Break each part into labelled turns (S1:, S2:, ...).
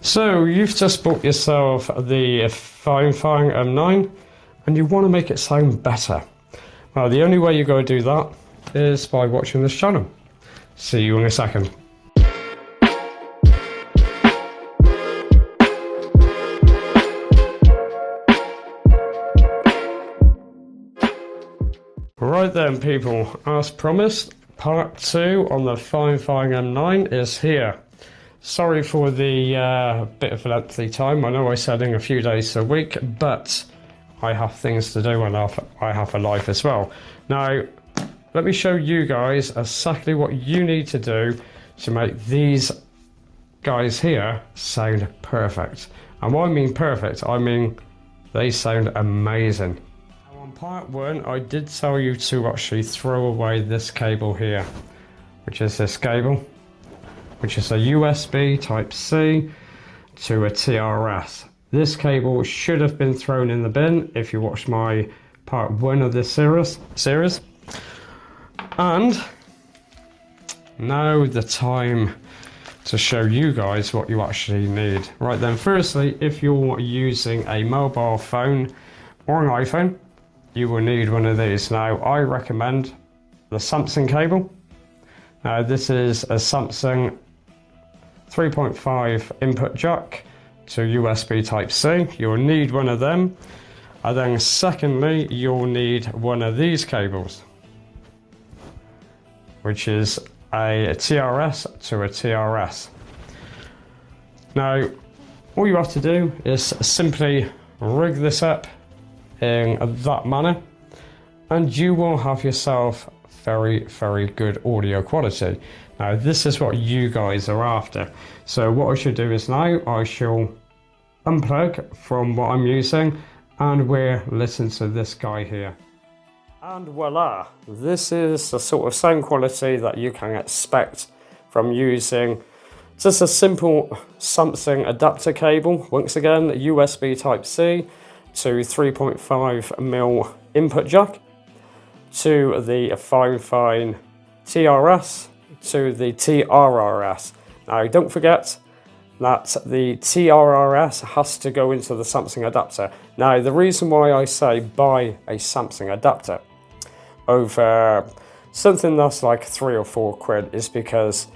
S1: So you've just bought yourself the Fifine M9 and you want to make it sound better. Well, the only way you're going to do that is by watching this channel. See you in a second. Right then people, as promised, part 2 on the Fifine M9 is here. Sorry for the bit of a lengthy time. I know I said in a few days a week, but I have things to do and I have a life as well. Now, let me show you guys exactly what you need to do to make these guys here sound perfect. And when I mean perfect, I mean they sound amazing. Now, on part 1, I did tell you to actually throw away this cable here, which is this cable, which is a USB Type-C to a TRRS. This cable should have been thrown in the bin if you watched my part 1 of this series. And now the time to show you guys what you actually need. Right then, firstly, if you're using a mobile phone or an iPhone, you will need one of these. Now, I recommend the Samsung cable. Now, this is a Samsung 3.5 input jack to USB Type-C. You'll need one of them. And then secondly, you'll need one of these cables, which is a TRRS to a TRRS. Now, all you have to do is simply rig this up in that manner, and you will have yourself very, very good audio quality. Now, this is what you guys are after. So what I should do is now I shall unplug from what I'm using and we'll listen to this guy here. And voila, this is the sort of sound quality that you can expect from using just a simple Samsung adapter cable. Once again, USB Type-C to 3.5mm input jack to the Fifine TRRS to the TRRS. Now, don't forget that the TRRS has to go into the Samsung adapter. Now, the reason why I say buy a Samsung adapter over something that's like 3 or 4 quid is because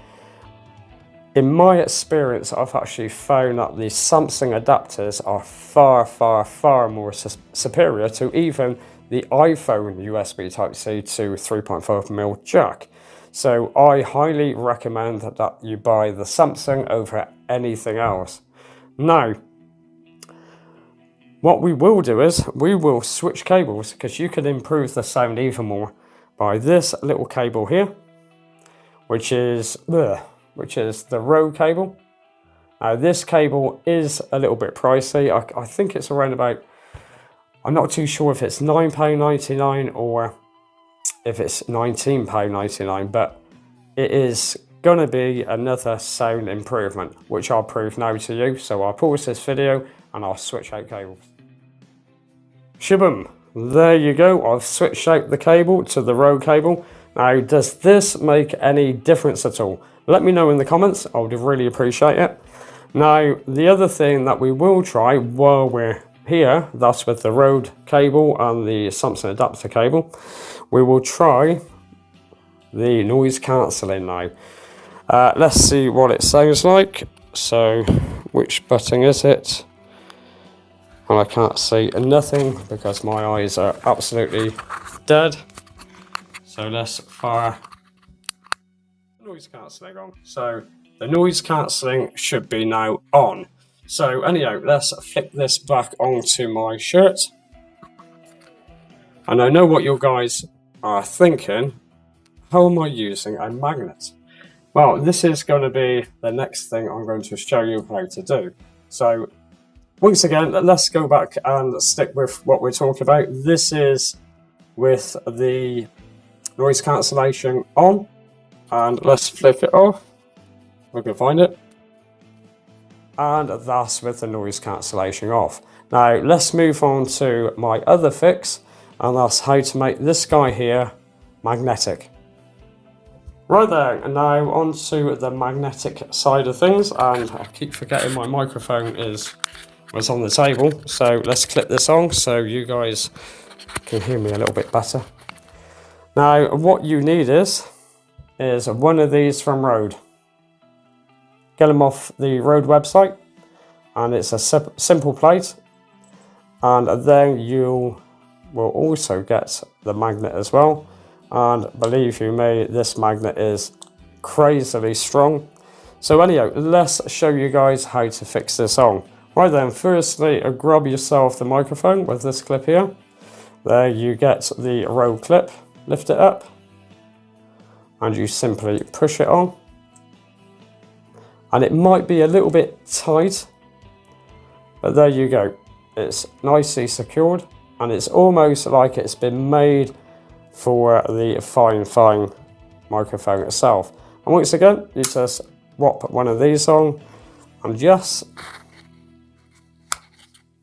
S1: in my experience, I've actually found that the Samsung adapters are far, far, far more superior to even the iPhone USB Type-C to 3.5mm jack. So I highly recommend that you buy the Samsung over anything else. Now, what we will do is we will switch cables, because you can improve the sound even more by this little cable here, which is the Røde cable. Now, this cable is a little bit pricey. I think it's around about, I'm not too sure if it's £9.99 or if it's £19.99, but it is going to be another sound improvement, which I'll prove now to you. So I'll pause this video and I'll switch out cables. Shaboom! There you go, I've switched out the cable to the Røde cable. Now, does this make any difference at all? Let me know in the comments, I would really appreciate it. Now, the other thing that we will try while we're here, that's with the Røde cable and the Samsung adapter cable, we will try the noise cancelling now. Let's see what it sounds like. So, which button is it? And I can't see nothing because my eyes are absolutely dead. So let's fire noise cancelling on. So the noise cancelling should be now on. So anyhow, let's flip this back onto my shirt. And I know what you guys are thinking. How am I using a magnet? Well, this is going to be the next thing I'm going to show you how to do. So once again, let's go back and stick with what we're talking about. This is with the noise cancellation on, and let's flip it off. We can find it. And that's with the noise cancellation off. Now, let's move on to my other fix, and that's how to make this guy here magnetic. Right there, and now on to the magnetic side of things, and I keep forgetting my microphone was on the table, so let's clip this on so you guys can hear me a little bit better. Now what you need is one of these from Røde. Get them off the Røde website, and it's a simple plate, and then you will also get the magnet as well. And believe you me, this magnet is crazily strong. So anyhow, let's show you guys how to fix this on. Right then, firstly, grab yourself the microphone with this clip here. There you get the Røde clip, lift it up, and you simply push it on. And it might be a little bit tight, but there you go. It's nicely secured, and it's almost like it's been made for the Fifine microphone itself. And once again, you just whop one of these on, and just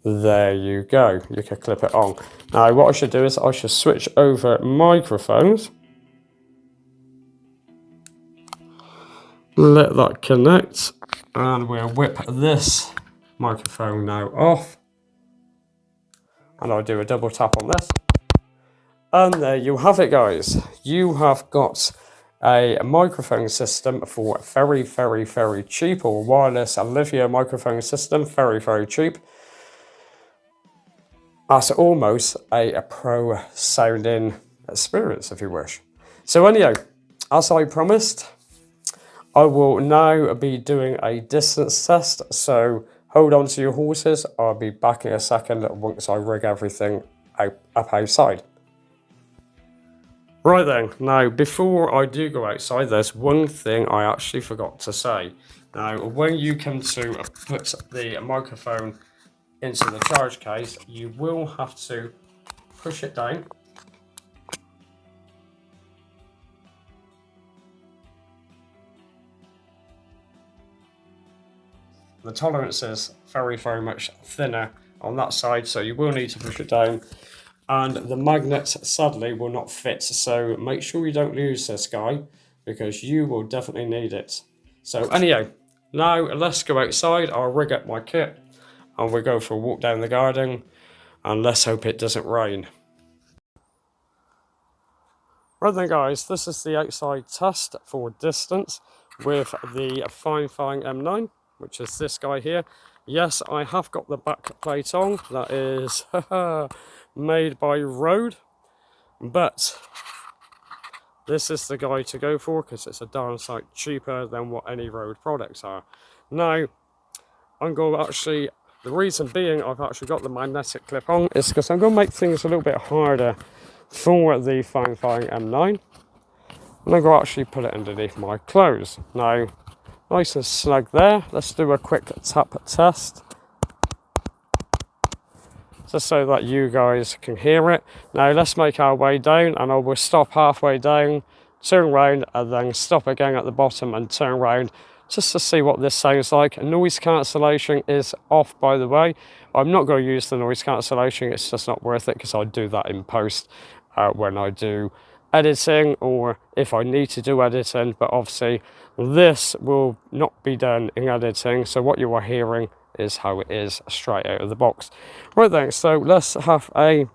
S1: there you go. You can clip it on. Now what I should do is I should switch over microphones. Let that connect, and we'll whip this microphone now off. And I'll do a double tap on this. And there you have it, guys. You have got a microphone system for very, very, very cheap, or wireless Lavalier microphone system, very, very cheap. That's almost a pro sounding experience, if you wish. So anyhow, as I promised, I will now be doing a distance test. So hold on to your horses. I'll be back in a second once I rig everything up outside. Right then, now before I do go outside, there's one thing I actually forgot to say. Now, when you come to put the microphone into the charge case, you will have to push it down. The tolerance is very, very much thinner on that side, so you will need to push it down. And the magnet sadly will not fit, so make sure you don't lose this guy, because you will definitely need it. So anyhow, now let's go outside. I'll rig up my kit and we'll go for a walk down the garden, and let's hope it doesn't rain. Right then guys, this is the outside test for distance with the Fifine M9, which is this guy here. Yes, I have got the back plate on. That is made by Røde, but this is the guy to go for because it's a darn sight cheaper than what any Røde products are. Now, I'm going to actually, the reason being I've actually got the magnetic clip on is because I'm going to make things a little bit harder for the Fifine M9. And I'm going to actually put it underneath my clothes. Now, nice and snug there. Let's do a quick tap test, just so that you guys can hear it. Now let's make our way down, and I will stop halfway down, turn around, and then stop again at the bottom and turn around, just to see what this sounds like. Noise cancellation is off, by the way. I'm not going to use the noise cancellation, it's just not worth it, because I do that in post when I do editing, or if I need to do editing, but obviously this will not be done in editing, so what you are hearing is how it is straight out of the box. Right then, so let's have a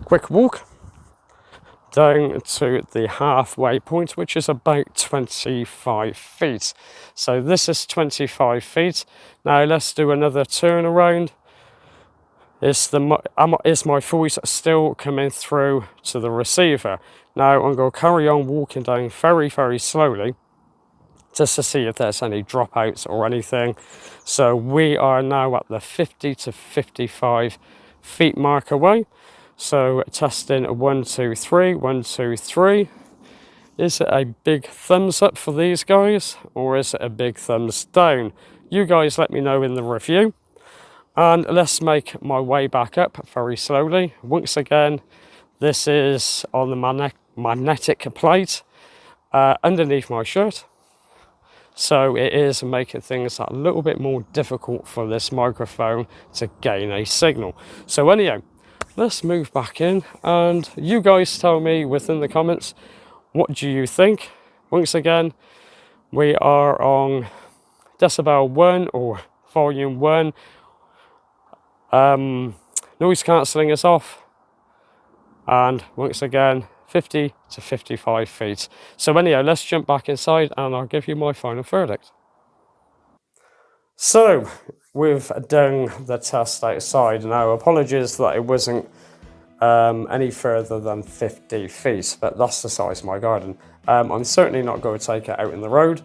S1: quick walk down to the halfway point, which is about 25 feet. So this is 25 feet. Now let's do another turn around. Is my voice still coming through to the receiver? Now I'm going to carry on walking down very, very slowly, just to see if there's any dropouts or anything. So we are now at the 50 to 55 feet mark away. So testing 1, 2, 3, 1, 2, 3. Is it a big thumbs up for these guys, or is it a big thumbs down? You guys let me know in the review. And let's make my way back up very slowly. Once again, this is on the magnetic plate underneath my shirt. So it is making things a little bit more difficult for this microphone to gain a signal. So anyhow, let's move back in, and you guys tell me within the comments what do you think? Once again, we are on decibel 1 or volume 1. Noise cancelling is off, and once again 50 to 55 feet. So anyhow, let's jump back inside and I'll give you my final verdict. So we've done the test outside. Now apologies that it wasn't any further than 50 feet, but that's the size of my garden. I'm certainly not going to take it out in the road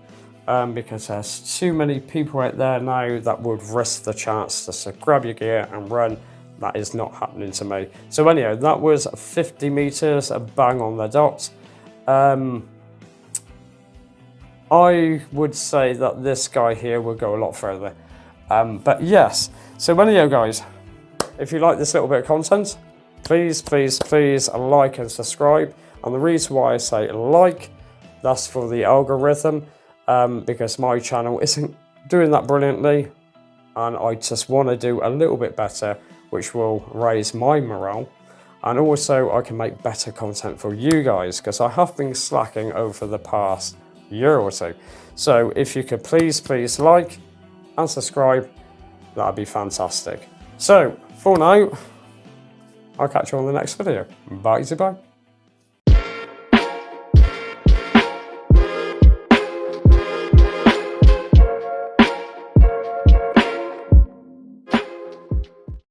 S1: because there's too many people out there now that would risk the chance to just grab your gear and run. That is not happening to me. So anyhow, that was 50 meters, a bang on the dot. I would say that this guy here will go a lot further. But yes, so anyhow guys, if you like this little bit of content, please like and subscribe. And the reason why I say like, that's for the algorithm, because my channel isn't doing that brilliantly, and I just want to do a little bit better, which will raise my morale, and also I can make better content for you guys, because I have been slacking over the past year or two. So if you could please like and subscribe, that'd be fantastic. So for now, I'll catch you on the next video. Bye.